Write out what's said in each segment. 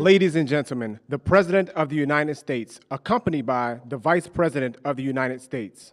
Ladies and gentlemen, the President of the United States, accompanied by the Vice President of the United States.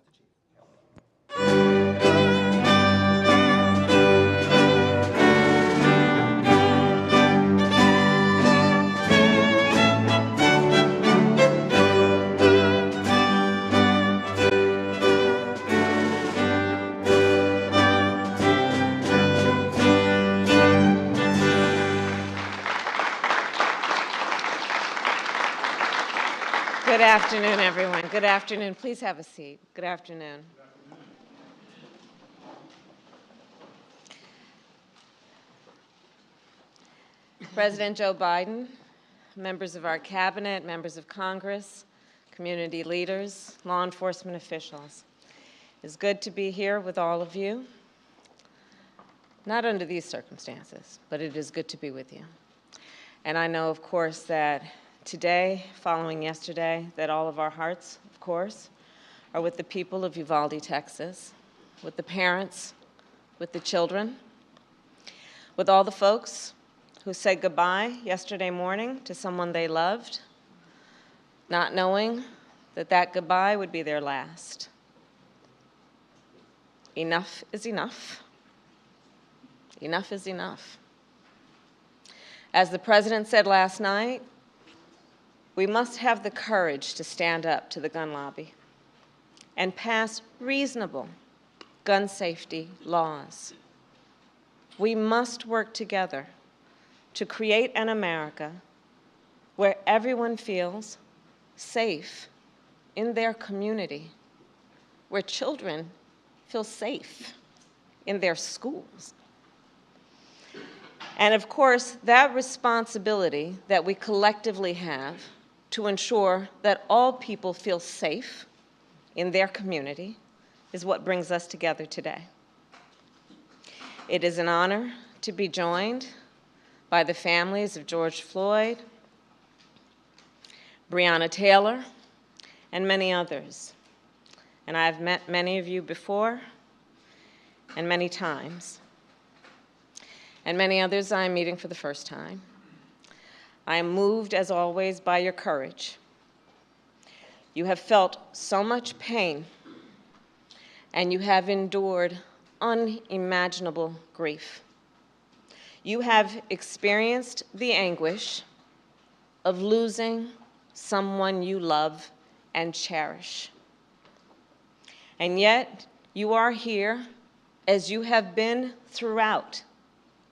Good afternoon, everyone. Good afternoon. Please have a seat. Good afternoon. President Joe Biden, members of our cabinet, members of Congress, community leaders, law enforcement officials. It's good to be here with all of you. Not under these circumstances, but it is good to be with you. And I know, of course, that today, following yesterday, that all of our hearts, of course, are with the people of Uvalde, Texas, with the parents, with the children, with all the folks who said goodbye yesterday morning to someone they loved, not knowing that that goodbye would be their last. Enough is enough. Enough is enough. As the President said last night, we must have the courage to stand up to the gun lobby and pass reasonable gun safety laws. We must work together to create an America where everyone feels safe in their community, where children feel safe in their schools. And of course, that responsibility that we collectively have to ensure that all people feel safe in their community is what brings us together today. It is an honor to be joined by the families of George Floyd, Breonna Taylor, and many others. And I've met many of you before, and many times. And many others I am meeting for the first time. I am moved, as always, by your courage. You have felt so much pain, and you have endured unimaginable grief. You have experienced the anguish of losing someone you love and cherish. And yet, you are here, as you have been throughout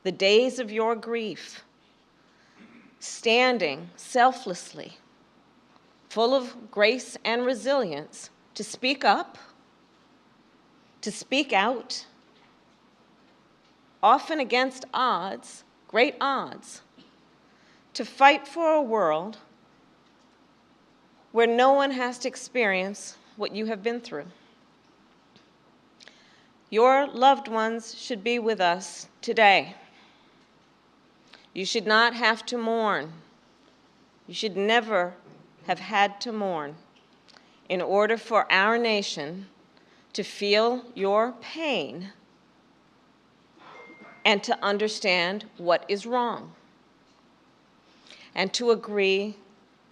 the days of your grief, standing selflessly, full of grace and resilience, to speak up, to speak out, often against odds, great odds, to fight for a world where no one has to experience what you have been through. Your loved ones should be with us today. You should not have to mourn. You should never have had to mourn in order for our nation to feel your pain and to understand what is wrong and to agree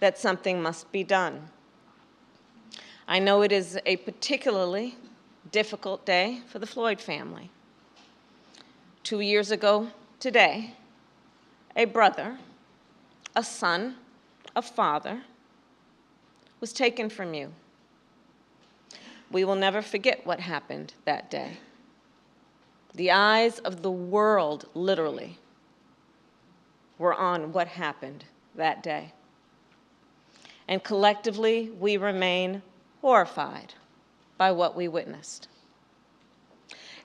that something must be done. I know it is a particularly difficult day for the Floyd family. 2 years ago today, a brother, a son, a father was taken from you. We will never forget what happened that day. The eyes of the world, literally, were on what happened that day. And collectively, we remain horrified by what we witnessed.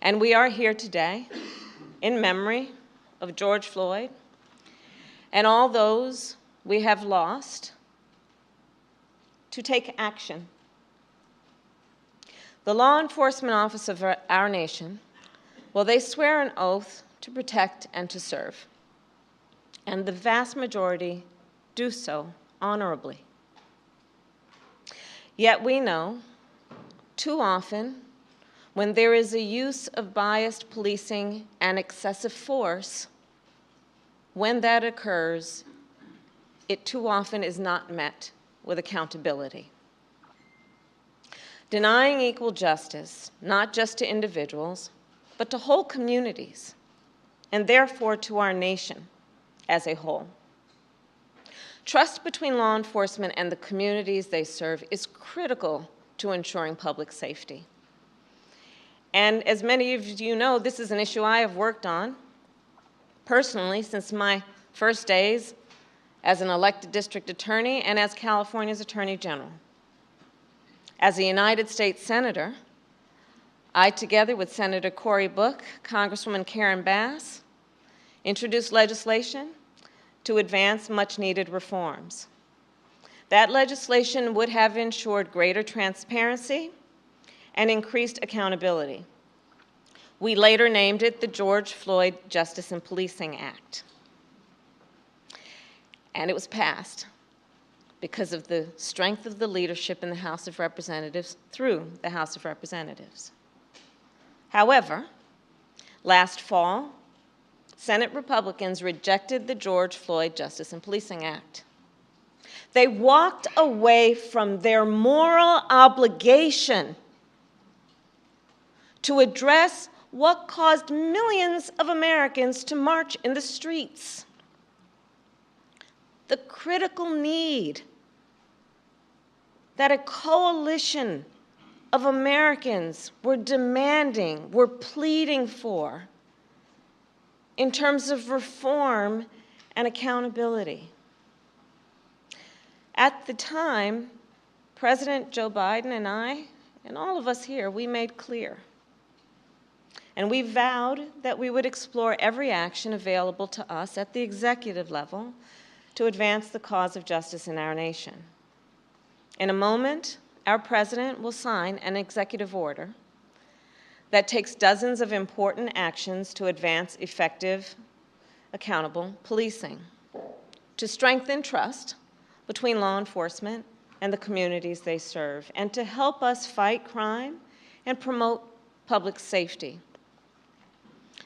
And we are here today in memory of George Floyd and all those we have lost to take action. The law enforcement office of our nation, well, they swear an oath to protect and to serve, and the vast majority do so honorably. Yet we know, too often, when there is a use of biased policing and excessive force, when that occurs, it too often is not met with accountability. Denying equal justice, not just to individuals, but to whole communities, and therefore to our nation as a whole. Trust between law enforcement and the communities they serve is critical to ensuring public safety. And as many of you know, this is an issue I have worked on personally since my first days as an elected district attorney and as California's Attorney General. As a United States Senator, I, together with Senator Cory Book, Congresswoman Karen Bass, introduced legislation to advance much-needed reforms. That legislation would have ensured greater transparency and increased accountability. We later named it the George Floyd Justice and Policing Act. And it was passed because of the strength of the leadership in the House of Representatives through the House of Representatives. However, last fall, Senate Republicans rejected the George Floyd Justice and Policing Act. They walked away from their moral obligation to address what caused millions of Americans to march in the streets. The critical need that a coalition of Americans were demanding, were pleading for in terms of reform and accountability. At the time, President Joe Biden and I, and all of us here, we made clear, and we vowed that we would explore every action available to us at the executive level to advance the cause of justice in our nation. In a moment, our president will sign an executive order that takes dozens of important actions to advance effective, accountable policing, to strengthen trust between law enforcement and the communities they serve, and to help us fight crime and promote public safety.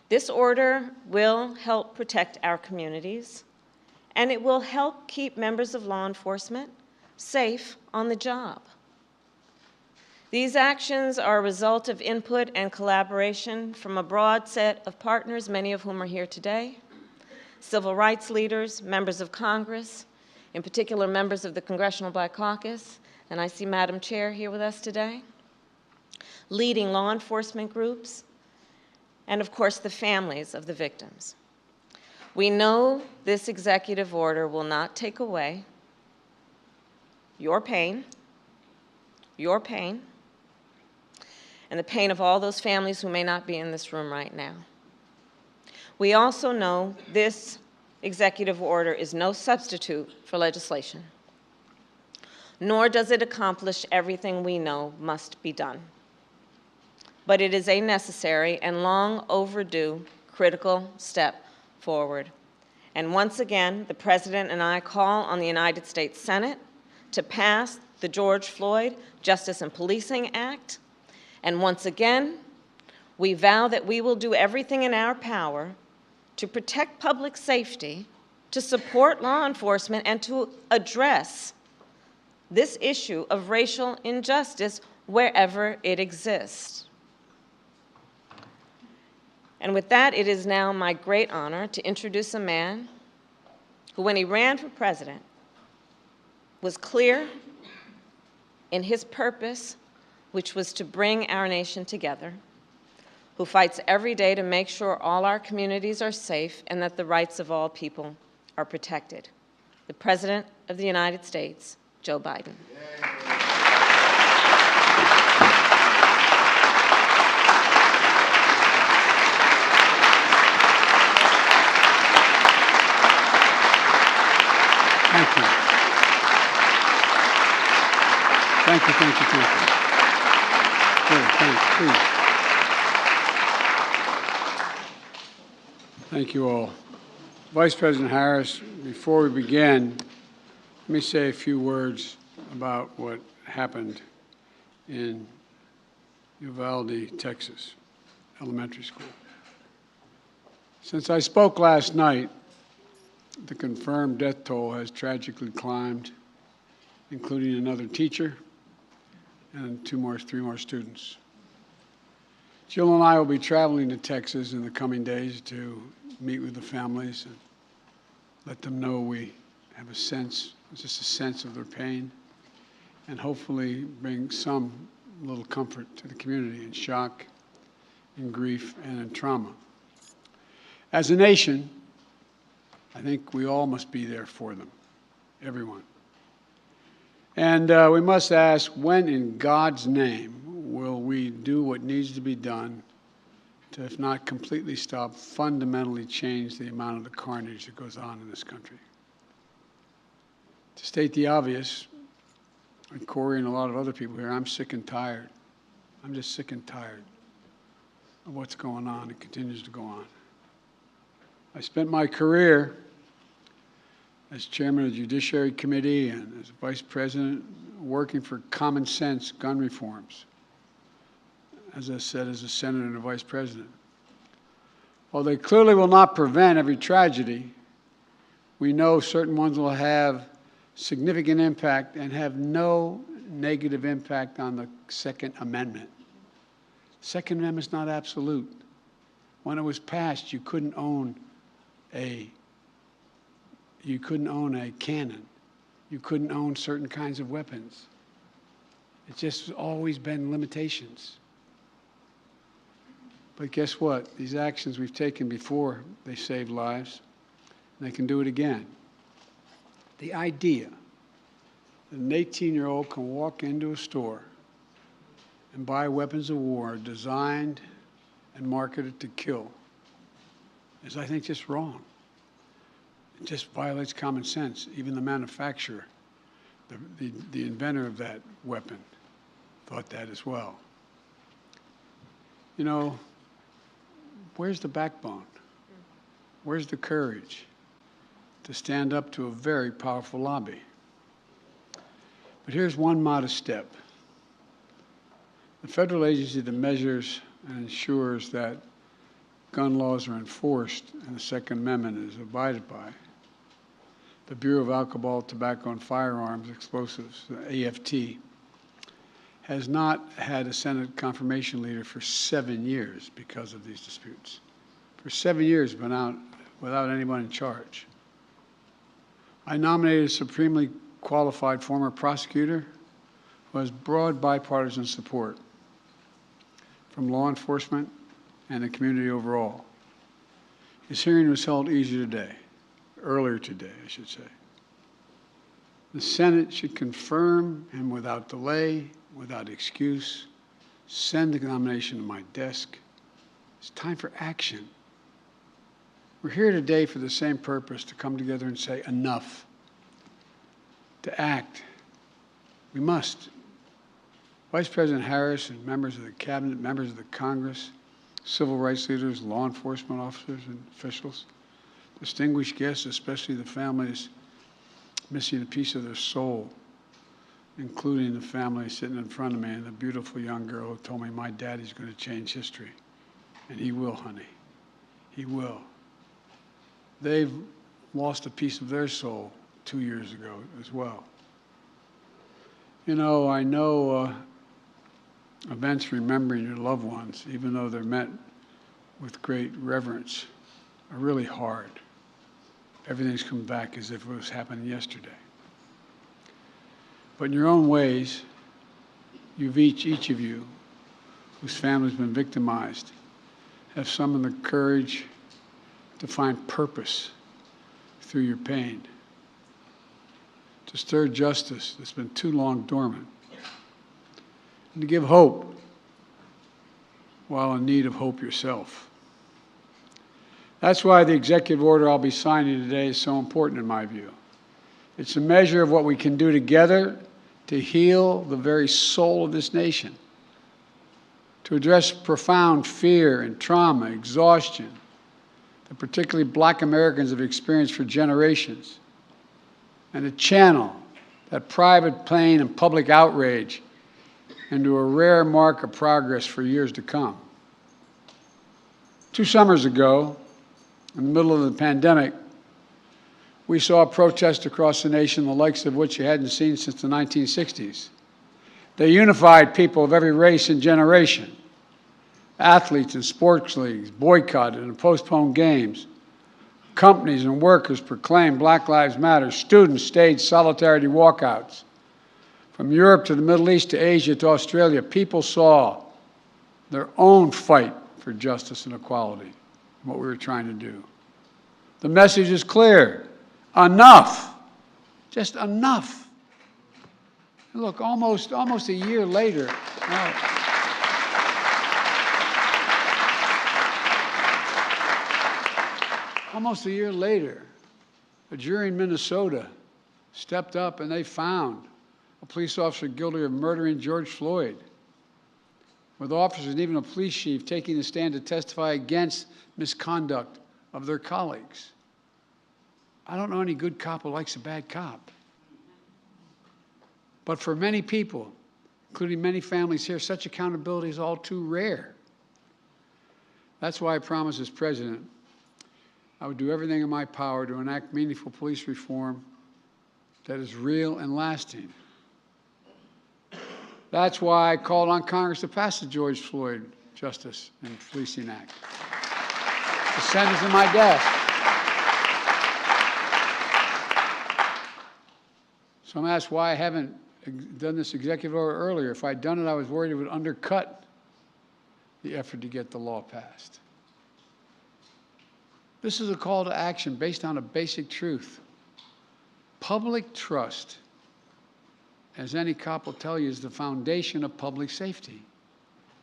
This order will help protect our communities, and it will help keep members of law enforcement safe on the job. These actions are a result of input and collaboration from a broad set of partners, many of whom are here today, civil rights leaders, members of Congress, in particular members of the Congressional Black Caucus, and I see Madam Chair here with us today, leading law enforcement groups, and of course the families of the victims. We know this executive order will not take away your pain, and the pain of all those families who may not be in this room right now. We also know this executive order is no substitute for legislation, nor does it accomplish everything we know must be done. But it is a necessary and long overdue critical step forward. And once again, the President and I call on the United States Senate to pass the George Floyd Justice and Policing Act. And once again, we vow that we will do everything in our power to protect public safety, to support law enforcement, and to address this issue of racial injustice wherever it exists. And with that, it is now my great honor to introduce a man who, when he ran for president, was clear in his purpose, which was to bring our nation together, who fights every day to make sure all our communities are safe and that the rights of all people are protected. The President of the United States, Joe Biden. Thank you. Thank you, thank you, thank you. Good, thanks, please. Thank you all. Vice President Harris, before we begin, let me say a few words about what happened in Uvalde, Texas, elementary school. Since I spoke last night, the confirmed death toll has tragically climbed, including another teacher and three more students. Jill and I will be traveling to Texas in the coming days to meet with the families and let them know we have a sense, just a sense of their pain, and hopefully bring some little comfort to the community in shock, in grief, and in trauma. As a nation, I think we all must be there for them, everyone. And we must ask, when in God's name will we do what needs to be done to, if not completely stop, fundamentally change the amount of the carnage that goes on in this country? To state the obvious, and Corey and a lot of other people here, I'm sick and tired. I'm just sick and tired of what's going on and continues to go on. I spent my career as chairman of the Judiciary Committee and as vice president working for common sense gun reforms. As I said, as a senator and a vice president. While they clearly will not prevent every tragedy, we know certain ones will have significant impact and have no negative impact on the Second Amendment. The Second Amendment is not absolute. When it was passed, you couldn't own a cannon. You couldn't own certain kinds of weapons. It's just always been limitations. But guess what? These actions we've taken before, they saved lives, and they can do it again. The idea that an 18-year-old can walk into a store and buy weapons of war designed and marketed to kill is, I think, just wrong. It just violates common sense. Even the manufacturer, the inventor of that weapon, thought that as well. You know, where's the backbone? Where's the courage to stand up to a very powerful lobby? But here's one modest step. The federal agency that measures and ensures that gun laws are enforced and the Second Amendment is abided by, the Bureau of Alcohol, Tobacco, and Firearms Explosives, the AFT, has not had a Senate confirmation leader for 7 years because of these disputes. For 7 years, been out without anyone in charge. I nominated a supremely qualified former prosecutor who has broad bipartisan support from law enforcement and the community overall. His hearing was held earlier today, I should say. The Senate should confirm and without delay, without excuse, send the nomination to my desk. It's time for action. We're here today for the same purpose, to come together and say enough, to act. We must. Vice President Harris and members of the Cabinet, members of the Congress, civil rights leaders, law enforcement officers and officials, distinguished guests, especially the families missing a piece of their soul, including the family sitting in front of me and the beautiful young girl who told me, my daddy's going to change history. And he will, honey. He will. They've lost a piece of their soul 2 years ago as well. You know, I know events remembering your loved ones, even though they're met with great reverence, are really hard. Everything's come back as if it was happening yesterday. But in your own ways, you've each of you, whose family's been victimized, have summoned the courage to find purpose through your pain, to stir justice that's been too long dormant, and to give hope while in need of hope yourself. That's why the executive order I'll be signing today is so important in my view. It's a measure of what we can do together to heal the very soul of this nation, to address profound fear and trauma, exhaustion, that particularly Black Americans have experienced for generations, and to channel that private pain and public outrage into a rare mark of progress for years to come. 2 summers ago, in the middle of the pandemic, We saw protests across the nation, the likes of which you hadn't seen since the 1960s. They unified people of every race and generation. Athletes and sports leagues boycotted and postponed games. Companies and workers proclaimed Black Lives Matter. Students staged solidarity walkouts. From Europe to the Middle East to Asia to Australia, people saw their own fight for justice and equality, what we were trying to do. The message is clear. Enough. Just enough. Look, almost a year later, almost a year later, a jury in Minnesota stepped up and they found a police officer guilty of murdering George Floyd, with officers and even a police chief taking the stand to testify against misconduct of their colleagues. I don't know any good cop who likes a bad cop. But for many people, including many families here, such accountability is all too rare. That's why I promised as president I would do everything in my power to enact meaningful police reform that is real and lasting. That's why I called on Congress to pass the George Floyd Justice and Policing Act. The Senate's in my desk. So I'm asked why I haven't done this executive order earlier. If I'd done it, I was worried it would undercut the effort to get the law passed. This is a call to action based on a basic truth. Public trust, as any cop will tell you, is the foundation of public safety.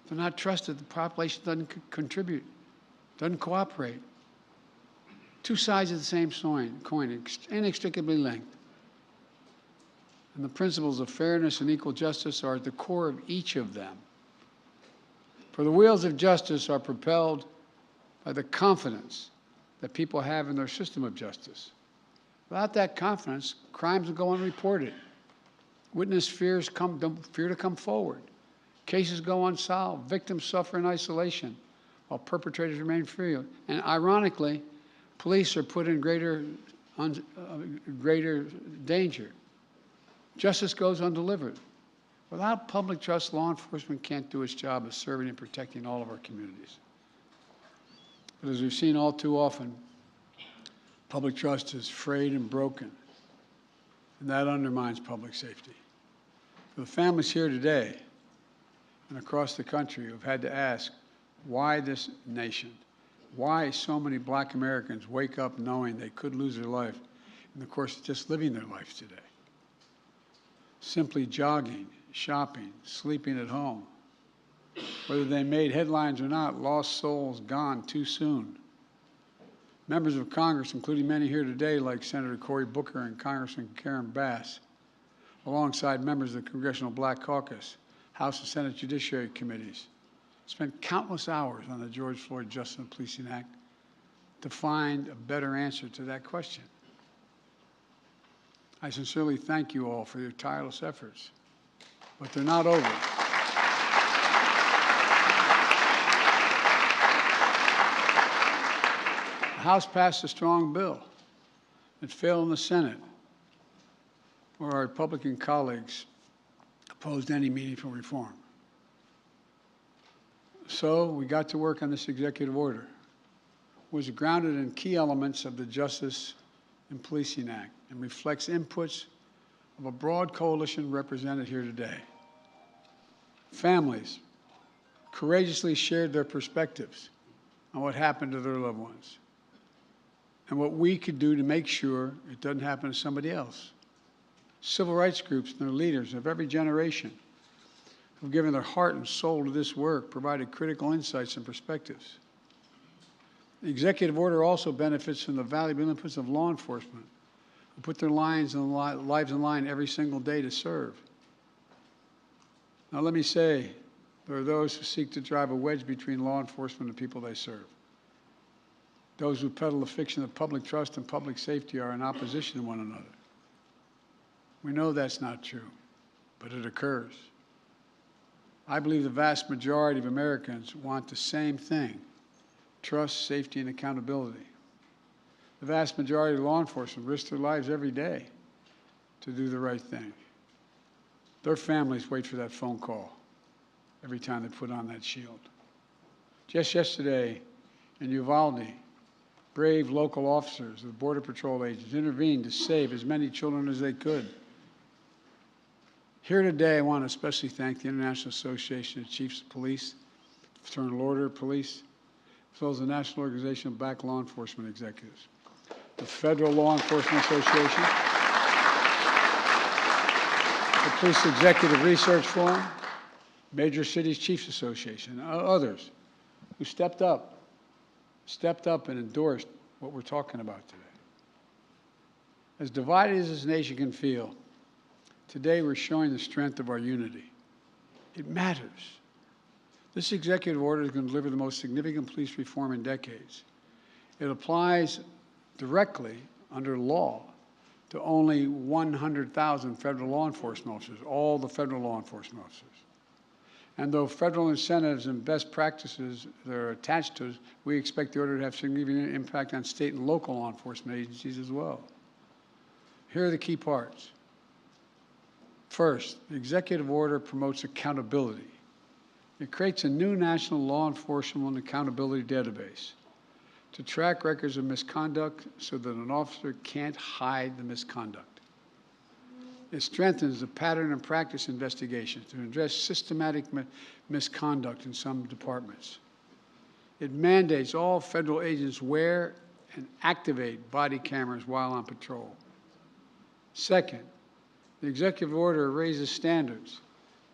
If they're not trusted, the population doesn't contribute, doesn't cooperate. Two sides of the same coin, inextricably linked. And the principles of fairness and equal justice are at the core of each of them. For the wheels of justice are propelled by the confidence that people have in their system of justice. Without that confidence, crimes will go unreported. Witness fear to come forward. Cases go unsolved. Victims suffer in isolation while perpetrators remain free. And ironically, police are put in greater danger. Justice goes undelivered. Without public trust, law enforcement can't do its job of serving and protecting all of our communities. But as we've seen all too often, public trust is frayed and broken, and that undermines public safety. For the families here today and across the country who have had to ask why this nation, why so many Black Americans wake up knowing they could lose their life in the course of just living their lives today. Simply jogging, shopping, sleeping at home. Whether they made headlines or not, lost souls gone too soon. Members of Congress, including many here today, like Senator Cory Booker and Congressman Karen Bass, alongside members of the Congressional Black Caucus, House and Senate Judiciary Committees, spent countless hours on the George Floyd Justice and Policing Act to find a better answer to that question. I sincerely thank you all for your tireless efforts, but they're not over. The House passed a strong bill. It failed in the Senate, where our Republican colleagues opposed any meaningful reform. So we got to work on this executive order. It was grounded in key elements of the Justice and Policing Act and reflects inputs of a broad coalition represented here today. Families courageously shared their perspectives on what happened to their loved ones and what we could do to make sure it doesn't happen to somebody else. Civil rights groups and their leaders of every generation who've given their heart and soul to this work provided critical insights and perspectives. The executive order also benefits from the valuable inputs of law enforcement, who put their lives in line every single day to serve. Now let me say, there are those who seek to drive a wedge between law enforcement and people they serve. Those who peddle the fiction of public trust and public safety are in opposition to one another. We know that's not true, but it occurs. I believe the vast majority of Americans want the same thing: trust, safety, and accountability. The vast majority of law enforcement risk their lives every day to do the right thing. Their families wait for that phone call every time they put on that shield. Just yesterday in Uvalde, brave local officers of Border Patrol agents intervened to save as many children as they could. Here today, I want to especially thank the International Association of Chiefs of Police, Fraternal Order Police, as well as the National Organization of Black Law Enforcement Executives, the Federal Law Enforcement Association, the Police Executive Research Forum, Major Cities Chiefs Association, and others who stepped up and endorsed what we're talking about today. As divided as this nation can feel, today we're showing the strength of our unity. It matters. This executive order is going to deliver the most significant police reform in decades. It applies directly under law to only 100,000 federal law enforcement officers, all the federal law enforcement officers. And though federal incentives and best practices that are attached to it, we expect the order to have significant impact on state and local law enforcement agencies as well. Here are the key parts. First, the executive order promotes accountability. It creates a new national law enforcement accountability database to track records of misconduct so that an officer can't hide the misconduct. It strengthens the pattern and practice investigation to address systematic misconduct in some departments. It mandates all federal agents wear and activate body cameras while on patrol. Second, the executive order raises standards,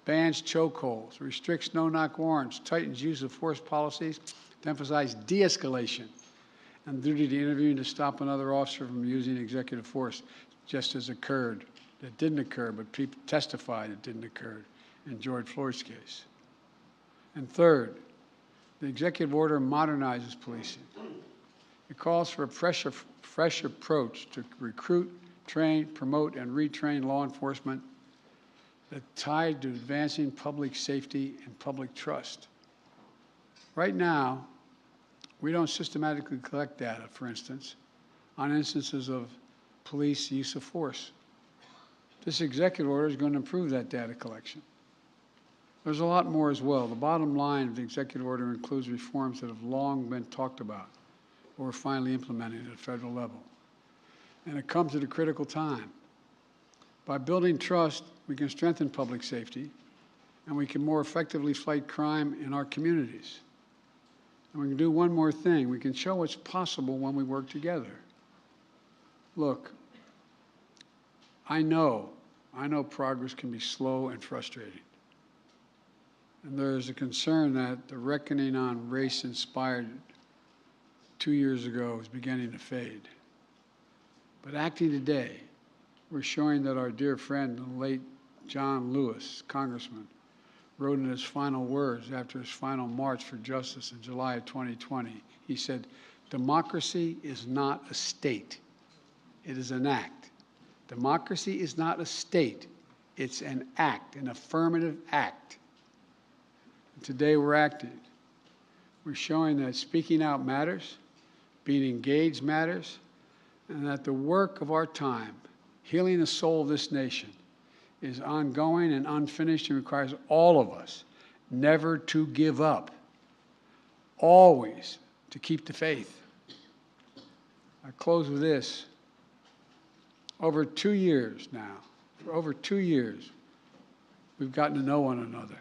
bans chokeholds, restricts no-knock warrants, tightens use of force policies to emphasize de-escalation and duty to intervene to stop another officer from using executive force, just as occurred. That didn't occur, but people testified it didn't occur in George Floyd's case. And third, the executive order modernizes policing. It calls for a fresh approach to recruit, train, promote, and retrain law enforcement that's tied to advancing public safety and public trust. Right now, we don't systematically collect data, for instance, on instances of police use of force. This executive order is going to improve that data collection. There's a lot more as well. The bottom line of the executive order includes reforms that have long been talked about or are finally implemented at a federal level. And it comes at a critical time. By building trust, we can strengthen public safety, and we can more effectively fight crime in our communities. And we can do one more thing. We can show what's possible when we work together. Look, I know progress can be slow and frustrating. And there is a concern that the reckoning on race inspired 2 years ago is beginning to fade. But acting today, we're showing that our dear friend, the late John Lewis, Congressman, wrote in his final words after his final march for justice in July of 2020, he said, "Democracy is not a state, it is an act. Democracy is not a state, it's an act, an affirmative act." And today we're acting. We're showing that speaking out matters, being engaged matters, and that the work of our time, healing the soul of this nation, is ongoing and unfinished and requires all of us never to give up, always to keep the faith. I close with this. Over 2 years now, for over 2 years, we've gotten to know one another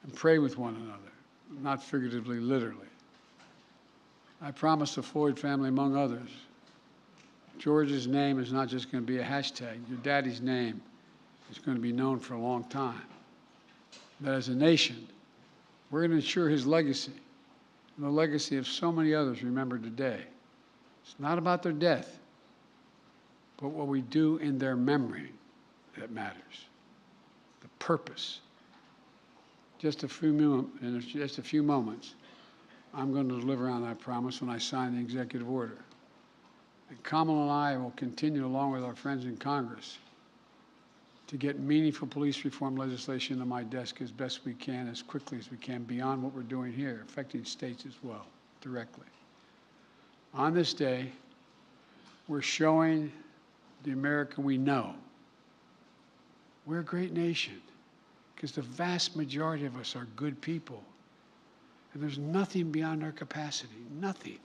and pray with one another, not figuratively, literally. I promised the Floyd family, among others, George's name is not just going to be a hashtag. Your daddy's name is going to be known for a long time. That as a nation, we're going to ensure his legacy and the legacy of so many others remembered today. It's not about their death, but what we do in their memory that matters. The purpose. In just a few moments, I'm going to deliver on that promise when I sign the executive order. And Kamala and I will continue, along with our friends in Congress, to get meaningful police reform legislation to my desk as best we can, as quickly as we can, beyond what we're doing here, affecting states as well, directly. On this day, we're showing the America we know we're a great nation because the vast majority of us are good people. And there's nothing beyond our capacity, nothing,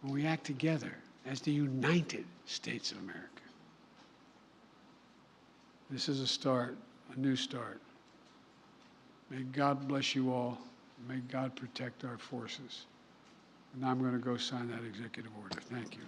when we act together as the United States of America. This is a start, a new start. May God bless you all. May God protect our forces. And now I'm going to go sign that executive order. Thank you.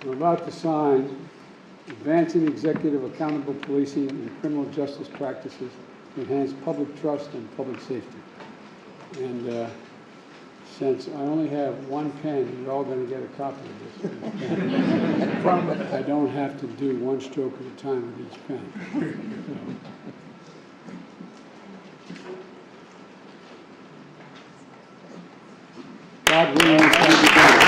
We're about to sign Advancing Executive Accountable Policing and Criminal Justice Practices to Enhance Public Trust and Public Safety. And since I only have one pen, you're all going to get a copy of this. I don't have to do one stroke at a time with each pen. God willing, it's going to be done.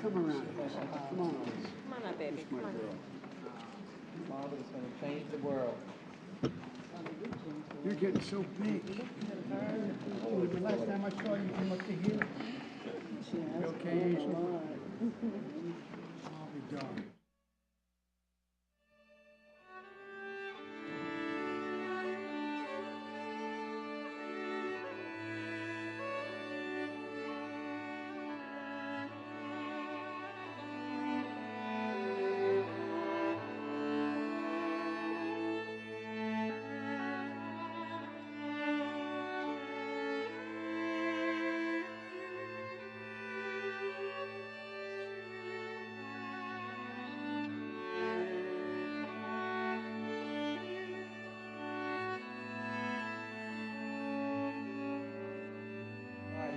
Come around. Come on. Come on up, baby. Come on. Father's going to change the world. You're getting so big. The last time I saw you came up to here. You okay? I'll be darned.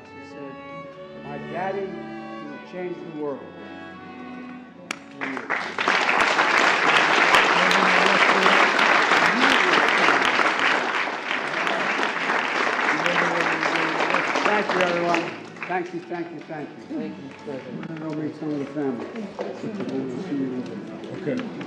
He said, my daddy will change the world. Thank you, everyone. Thank you, thank you, thank you. Thank you, President. We're going to go meet some of the family. Okay.